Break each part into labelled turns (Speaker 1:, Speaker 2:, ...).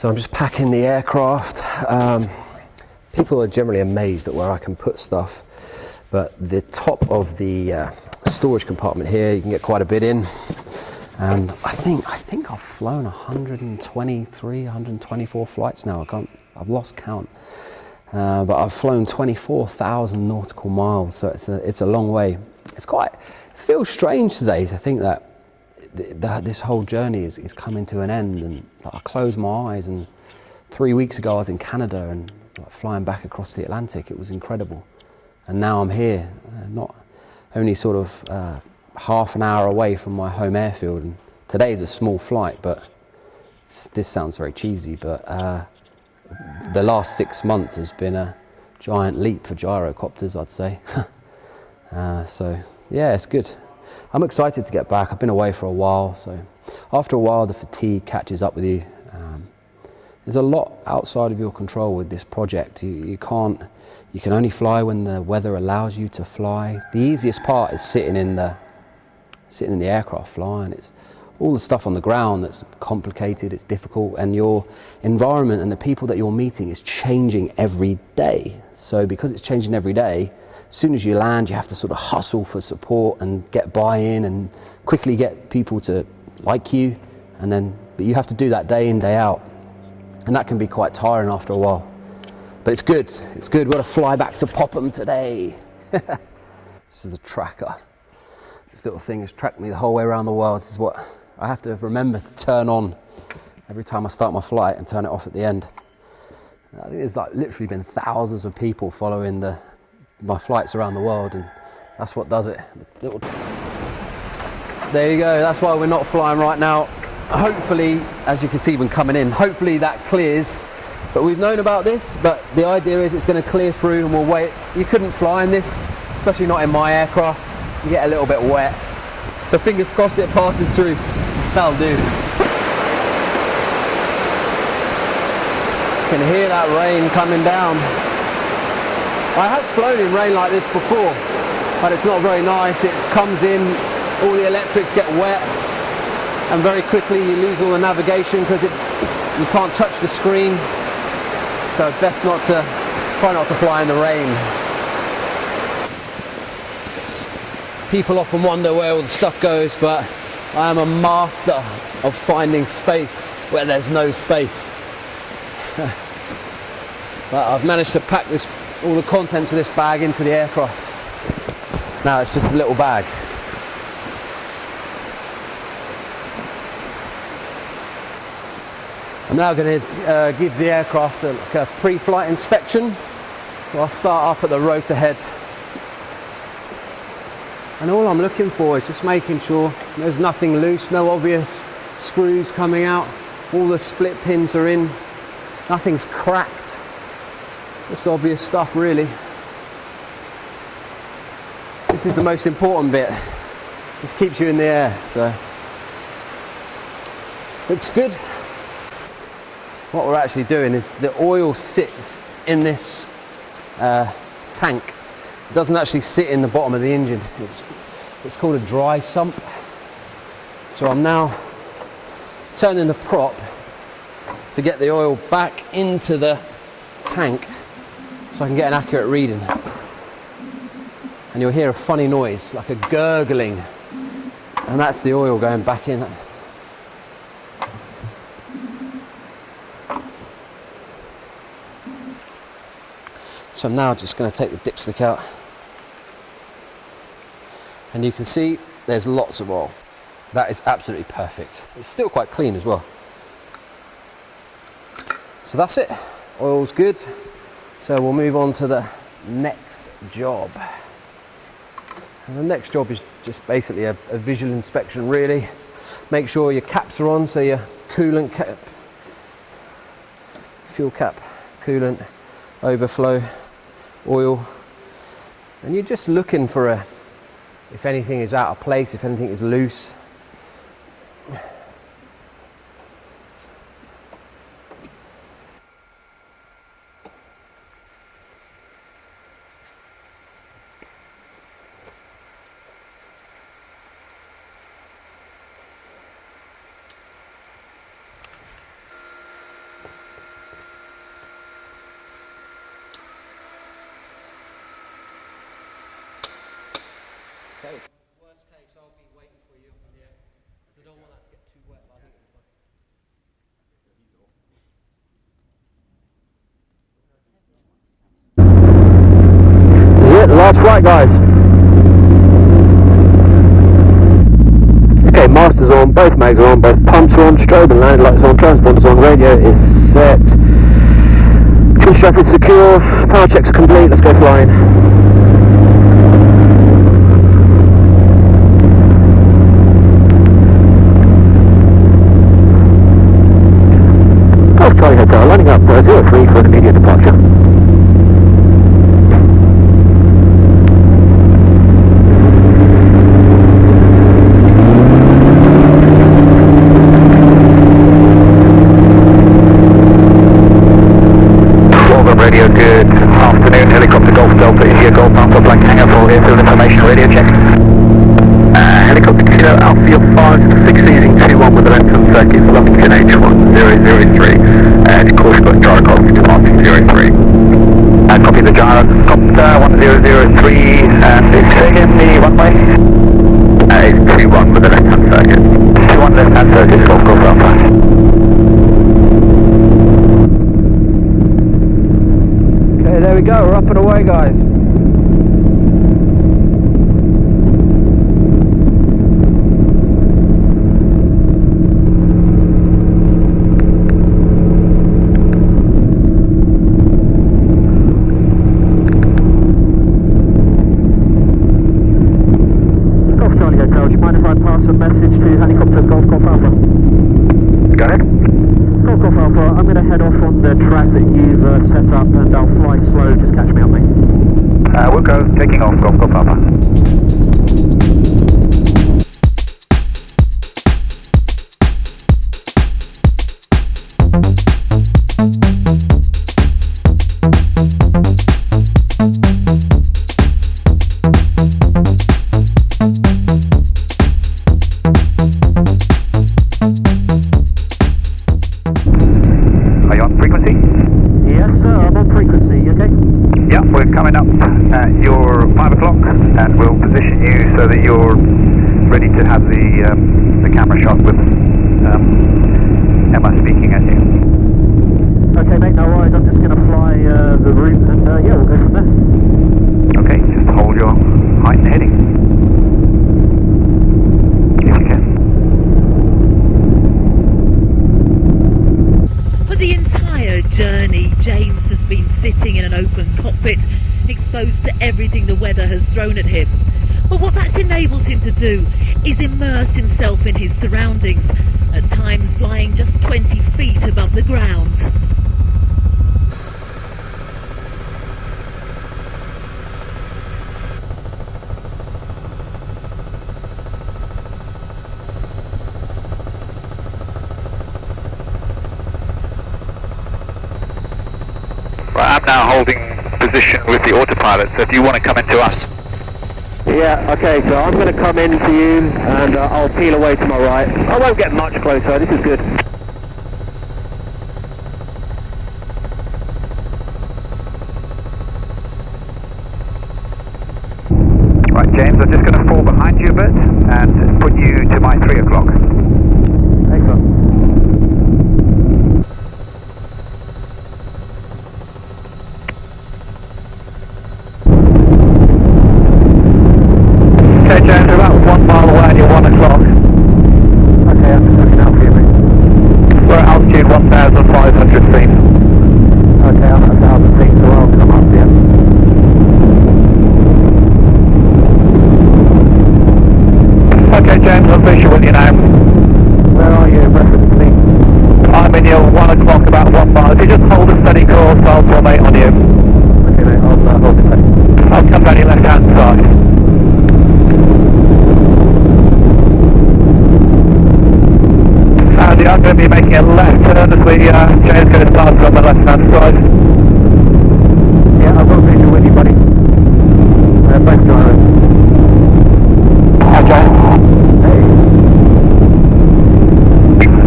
Speaker 1: So I'm just packing the aircraft. People are generally amazed at where I can put stuff, but the top of the storage compartment here, you can get quite a bit in. And I think I've flown 123, 124 flights now. I've lost count. But I've flown 24,000 nautical miles, so it's a long way. It feels strange today to think that this whole journey is coming to an end. And I close my eyes, and 3 weeks ago I was in Canada and flying back across the Atlantic. It was incredible. And now I'm here, not only sort of half an hour away from my home airfield. And today is a small flight, but this sounds very cheesy, but the last 6 months has been a giant leap for gyrocopters, I'd say. So yeah, it's good. I'm excited to get back. I've been away for a while, so after a while the fatigue catches up with you. There's a lot outside of your control with this project. You can only fly when the weather allows you to fly. The easiest part is sitting in the aircraft flying. It's all the stuff on the ground that's complicated, it's difficult, and your environment and the people that you're meeting is changing every day. So because it's changing every day, as soon as you land, you have to sort of hustle for support and get buy-in and quickly get people to like you, but you have to do that day in, day out. And that can be quite tiring after a while. But it's good. It's good. We've got to fly back to Popham today. This is the tracker. This little thing has tracked me the whole way around the world. This is what I have to remember to turn on every time I start my flight and turn it off at the end. I think there's literally been thousands of people following my flights around the world, and that's what does it. There you go. That's why we're not flying right now. Hopefully, as you can see when coming in, hopefully that clears. But we've known about this, but the idea is it's going to clear through and we'll wait. You couldn't fly in this, especially not in my aircraft. You get a little bit wet. So fingers crossed it passes through. That'll do. You can hear that rain coming down. I have flown in rain like this before, but it's not very nice. It comes in, all the electrics get wet, and very quickly you lose all the navigation because you can't touch the screen. So best try not to fly in the rain. People often wonder where all the stuff goes, but I am a master of finding space where there's no space. But I've managed to pack all the contents of this bag into the aircraft. Now it's just a little bag. I'm now going to give the aircraft a pre-flight inspection. So I'll start up at the rotor head. And all I'm looking for is just making sure there's nothing loose, no obvious screws coming out. All the split pins are in. Nothing's cracked. Just obvious stuff, really. This is the most important bit. This keeps you in the air, so. Looks good. What we're actually doing is the oil sits in this tank. It doesn't actually sit in the bottom of the engine. It's called a dry sump. So I'm now turning the prop to get the oil back into the tank so I can get an accurate reading. And you'll hear a funny noise, like a gurgling, and that's the oil going back in. So I'm now just going to take the dipstick out, and you can see there's lots of oil. That is absolutely perfect. It's still quite clean as well. So that's it. Oil's good. So we'll move on to the next job. And the next job is just basically a visual inspection, really. Make sure your caps are on, so your coolant cap, fuel cap, coolant, overflow, oil, and you're just looking for if anything is out of place, if anything is loose. Okay. Worst case, I'll be waiting for you up in the air. I don't want that to get too wet, but I think it'll be fine. So he's off. Yeah, last flight, guys. Okay, master's on, both mags are on, both pumps are on, strobe and landing lights on, transponder's on, radio is set. Fuel strap is secure, power checks are complete, let's go flying. Golf Charlie Hotel, landing up 03 for an immediate departure.
Speaker 2: Radio, good afternoon, helicopter Golf Delta, India Golf Alpha, blank hangar for airfield information, radio check. Helicopter Kilo Alpha, your 5, 6 easing 2-1 with the left-hand circuit, Lumpkin H1003, and course got gyrocopter departing 03. Copy the gyrocopter 1003, and it's again the runway. It's 2-1 with the left-hand circuit. 2-1 left-hand circuit, Golf Alpha.
Speaker 1: There we go, we're up and away, guys. Golf Charlie Hotel, do you mind if I pass a message to helicopter Golf Alpha?
Speaker 2: Go ahead.
Speaker 1: Golf Alpha, I'm going to head off on the track that you've set up and I'll fly slow, just catch me up, mate.
Speaker 2: We'll go, taking off, Golf Alpha. Are you on frequency?
Speaker 1: Yes, sir, I'm on frequency, you okay?
Speaker 2: Yeah, we're coming up at your 5 o'clock and we'll position you so that you're ready to have the camera shot with Emma speaking at you.
Speaker 1: Okay, mate, no worries. I'm just going to fly the route and yeah, we'll go from there.
Speaker 2: Okay, just hold your height and heading. If you can.
Speaker 3: For the entire journey, James has been sitting in an open cockpit, exposed to everything the weather has thrown at him. But what that's enabled him to do is immerse himself in his surroundings, at times flying just 20 feet above the ground.
Speaker 2: Right, I'm now holding position with the autopilot, so if you want to come into us.
Speaker 1: Yeah, okay, so I'm going to come in to you and I'll peel away to my right. I won't get much closer, this is good.
Speaker 2: Right, James, I'm just going to fall behind you a bit and put you to my 3 o'clock.
Speaker 1: Excellent.
Speaker 2: Okay, James, we're about 1 mile away and you're 1 o'clock.
Speaker 1: Okay, I'm just looking out for you, mate.
Speaker 2: We're at altitude 1,500 feet.
Speaker 1: Okay, I'm at 1,000 feet, so I'll come up here.
Speaker 2: Okay, James, I'll finish with you now.
Speaker 1: Where are you in reference to me?
Speaker 2: I'm in your 1 o'clock, about 1 mile. If you just hold a steady course, I'll formate on you.
Speaker 1: Okay, mate, I'll hold it steady.
Speaker 2: I'll come down your left-hand side. I'm going to be making a left turn as James going to start on the left-hand side.
Speaker 1: Yeah, I've got a picture with you, buddy. Both drivers.
Speaker 2: Hi, James.
Speaker 1: Hey.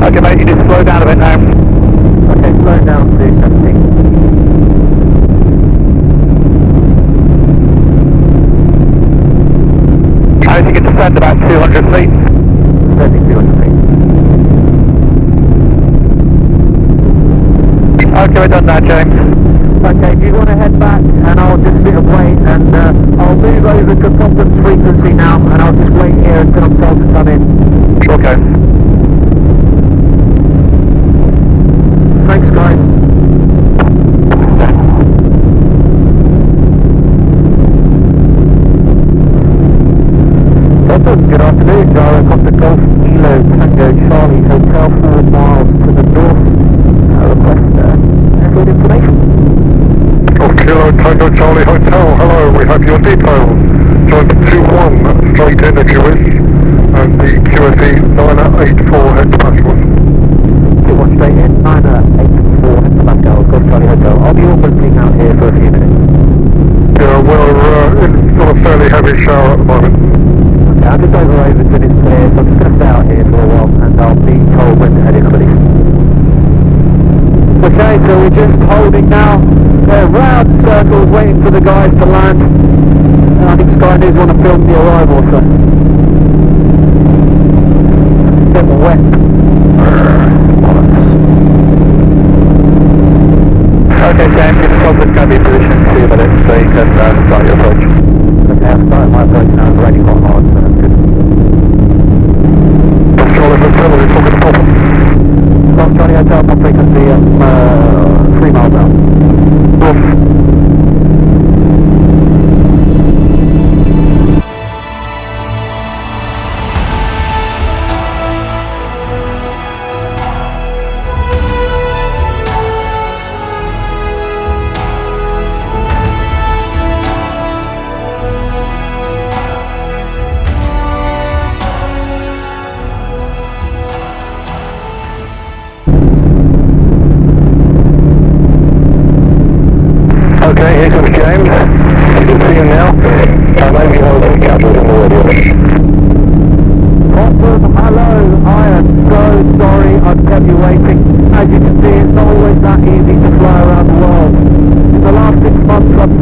Speaker 2: Okay, mate, you just slow down a bit now.
Speaker 1: Okay, slow down to 17.
Speaker 2: As you can descend about 200 feet. Descending 200 feet. Okay, we're done now, James. Okay, do you want to head back and I'll just sit and wait, and I'll move over to Problems frequency now, and I'll just wait here until I'm told to come in. Okay. Thanks, guys. Good afternoon, gyrocopter Golf Kilo Tango Charlie Hotel, 4 miles to the north. Request airfield information.
Speaker 4: Golf Kilo Tango Charlie Hotel, hello, we have your details. Joint 21 straight in if you wish, and the QSE 984 hectopascals.
Speaker 2: 21 straight in, 984 hectopascals, Golf Charlie Hotel. I'll be orbiting out here for a few minutes.
Speaker 4: Yeah, we're in sort of fairly heavy shower at the moment.
Speaker 2: I'll just over Overton is clear, so I'm just going to stay out here for a while, and I'll be told when to head in, I believe. Okay, so we're just holding now. We're round circles waiting for the guys to land. And I think Sky News want to film the arrival, so... It's a bit wet. Okay, Sam, give the conference cabin position 2 minutes so you can start your approach. Okay, I've started my approach now, it's already quite hard, so that's good.
Speaker 4: Charlie Hotel, are you talking to Papa?
Speaker 2: Golf Charlie Hotel, my frequency 3 miles out.
Speaker 4: Okay, here comes James. You can see him now. Maybe hold the capsules on the radio.
Speaker 2: Awesome, hello, I am so sorry I've kept you waiting. As you can see, it's not always that easy to fly around the world. In the last 6 months I've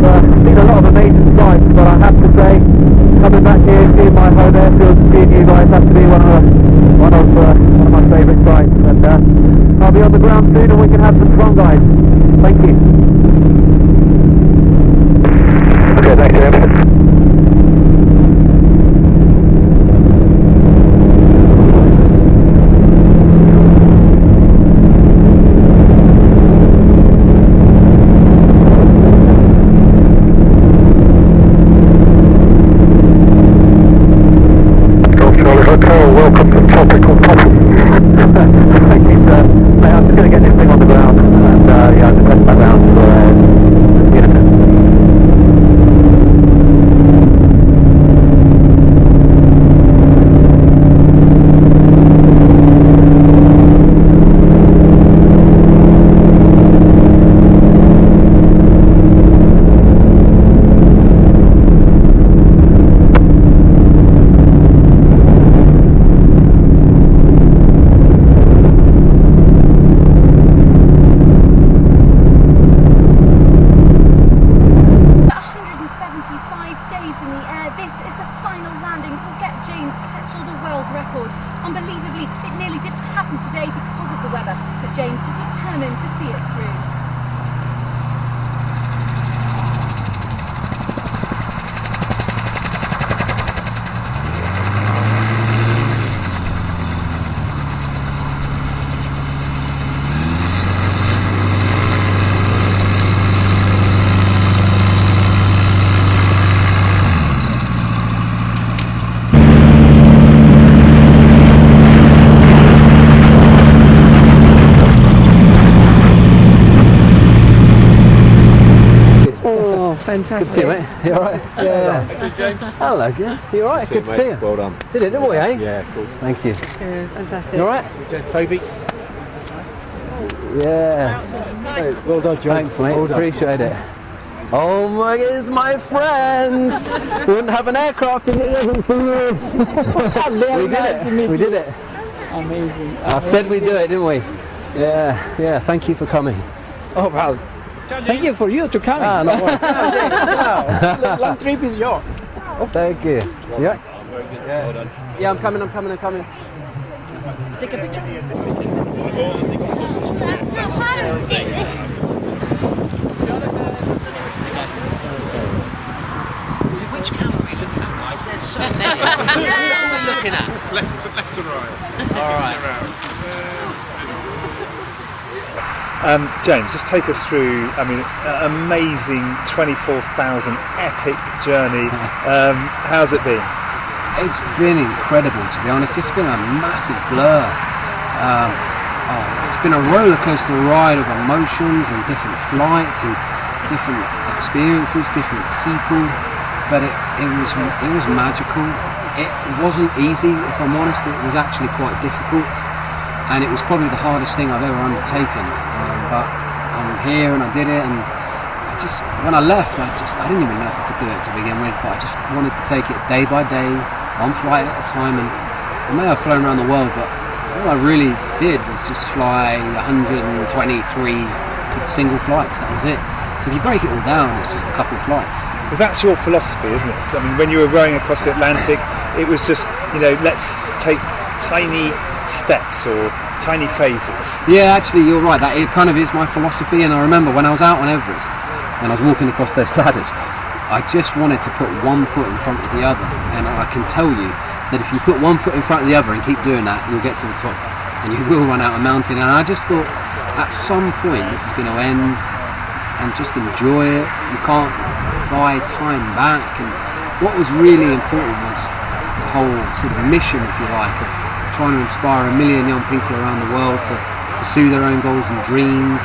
Speaker 2: seen a lot of amazing sights, but I have to say, coming back here, seeing my home airfield, seeing you guys have to be one of my favourite sights. And I'll be on the ground soon and we can have some fun, guys. Thank you.
Speaker 4: Okay, thanks, James. Welcome to Tropical Papa.
Speaker 2: Thank you, sir. Mate, I'm just going to get this thing on the ground, and yeah, I'll just head back round for a minute.
Speaker 5: James Ketchell the world record. Unbelievably, it nearly didn't happen today because of the weather, but James was determined to see it through.
Speaker 1: Fantastic. Good to see you, mate. You alright? Yeah. Hello, good. You alright? Good to see you.
Speaker 6: Well done.
Speaker 1: Did it, didn't we, eh?
Speaker 6: Yeah, of course.
Speaker 1: Thank you.
Speaker 7: Yeah, fantastic.
Speaker 1: You alright?
Speaker 6: Toby?
Speaker 1: Yeah.
Speaker 6: Hey, well done, James.
Speaker 1: Thanks, mate.
Speaker 6: Well done.
Speaker 1: Appreciate it. Oh my goodness, my friends! We wouldn't have an aircraft if it wasn't for you. We did it. We did it.
Speaker 7: Amazing.
Speaker 1: I said we'd do it, didn't we? Yeah, yeah. Thank you for coming.
Speaker 7: Oh, well. Thank you for you to come.
Speaker 1: No worries.
Speaker 7: The long trip is yours.
Speaker 1: Thank you. Yeah. Yeah. Well done. Yeah, I'm coming.
Speaker 3: Take a picture.
Speaker 1: Which camera are we looking at, guys? There's so many. What are we looking at?
Speaker 6: Left to right.
Speaker 1: All right.
Speaker 8: James, just take us through, I mean, an amazing 24,000 epic journey. How's it been?
Speaker 1: It's been incredible, to be honest. It's been a massive blur. It's been a roller coaster ride of emotions and different flights and different experiences, different people. But it was magical. It wasn't easy, if I'm honest. It was actually quite difficult, and it was probably the hardest thing I've ever undertaken. But I'm here and I did it, and when I left, I didn't even know if I could do it to begin with, but I just wanted to take it day by day, one flight at a time. And I may have flown around the world, but all I really did was just fly 123 single flights. That was it. So if you break it all down, it's just a couple of flights.
Speaker 8: Because that's your philosophy, isn't it? I mean, when you were rowing across the Atlantic, it was just, let's take tiny steps or tiny phases.
Speaker 1: Yeah, actually, you're right. That it kind of is my philosophy. And I remember when I was out on Everest and I was walking across those ladders, I just wanted to put one foot in front of the other. And I can tell you that if you put one foot in front of the other and keep doing that, you'll get to the top and you will run out a mountain. And I just thought, at some point, this is going to end, and just enjoy it. You can't buy time back. And what was really important was the whole sort of mission, if you like, of trying to inspire 1 million young people around the world to pursue their own goals and dreams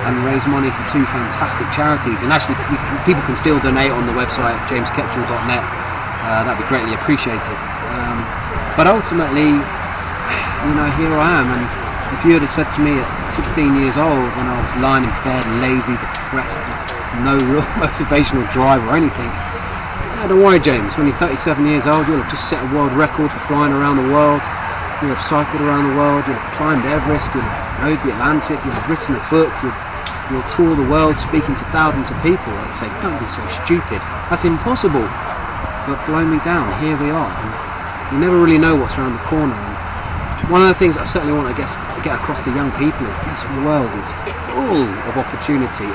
Speaker 1: and raise money for 2 fantastic charities. And actually, people can still donate on the website, jamesketchell.net. That'd be greatly appreciated. But ultimately, here I am. And if you had said to me at 16 years old, when I was lying in bed, lazy, depressed, with no real motivational drive or anything, don't worry, James, when you're 37 years old, you'll have just set a world record for flying around the world, you'll have cycled around the world, you'll have climbed Everest, you'll have rode the Atlantic, you'll have written a book, you'll tour the world speaking to thousands of people. I'd say, don't be so stupid, that's impossible. But blow me down, here we are. And you never really know what's around the corner. And one of the things I certainly want to get across to young people is this world is full of opportunity.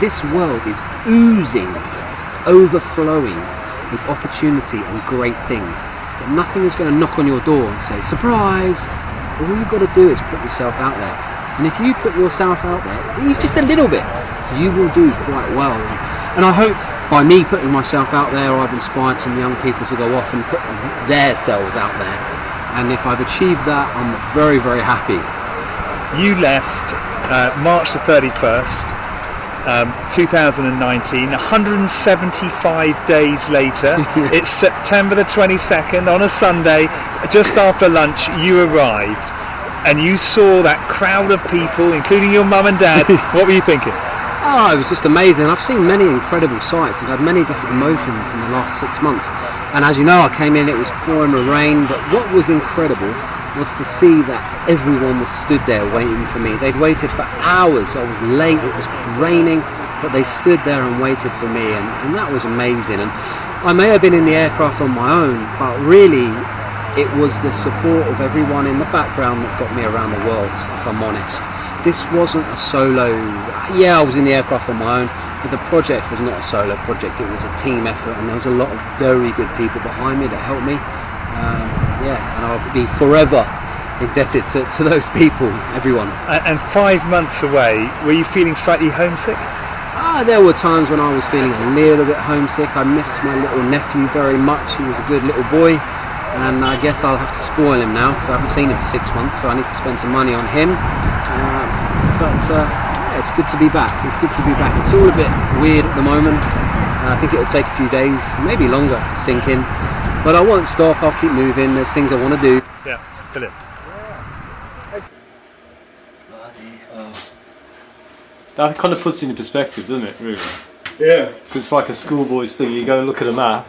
Speaker 1: This world is oozing, it's overflowing with opportunity and great things. But nothing is going to knock on your door and say, surprise! All you've got to do is put yourself out there. And if you put yourself out there, just a little bit, you will do quite well. And I hope by me putting myself out there, I've inspired some young people to go off and put their selves out there. And if I've achieved that, I'm very, very happy.
Speaker 8: You left March the 31st, 2019, 175 days later. It's September the 22nd on a Sunday. Just after lunch, you arrived and you saw that crowd of people, including your mum and dad. What were you thinking?
Speaker 1: Oh, it was just amazing. I've seen many incredible sights. I've had many different emotions in the last 6 months. And as you know, I came in, it was pouring with rain. But what was incredible was to see that everyone was stood there waiting for me. They'd waited for hours. I was late, it was raining, but they stood there and waited for me. And that was amazing. And I may have been in the aircraft on my own, but really it was the support of everyone in the background that got me around the world, if I'm honest. This wasn't a solo, yeah, I was in the aircraft on my own, but the project was not a solo project, it was a team effort, and there was a lot of very good people behind me that helped me. And I'll be forever indebted to those people, everyone.
Speaker 8: And 5 months away, were you feeling slightly homesick?
Speaker 1: There were times when I was feeling a little bit homesick. I missed my little nephew very much. He was a good little boy. And I guess I'll have to spoil him now because I haven't seen him for 6 months, so I need to spend some money on him. It's good to be back. It's good to be back. It's all a bit weird at the moment. I think it'll take a few days, maybe longer, to sink in. But I won't stop. I'll keep moving. There's things I want to do.
Speaker 8: Yeah, brilliant.
Speaker 9: That kind of puts it into perspective, doesn't it, really?
Speaker 8: Yeah.
Speaker 9: Because it's like a schoolboy's thing. You go and look at a map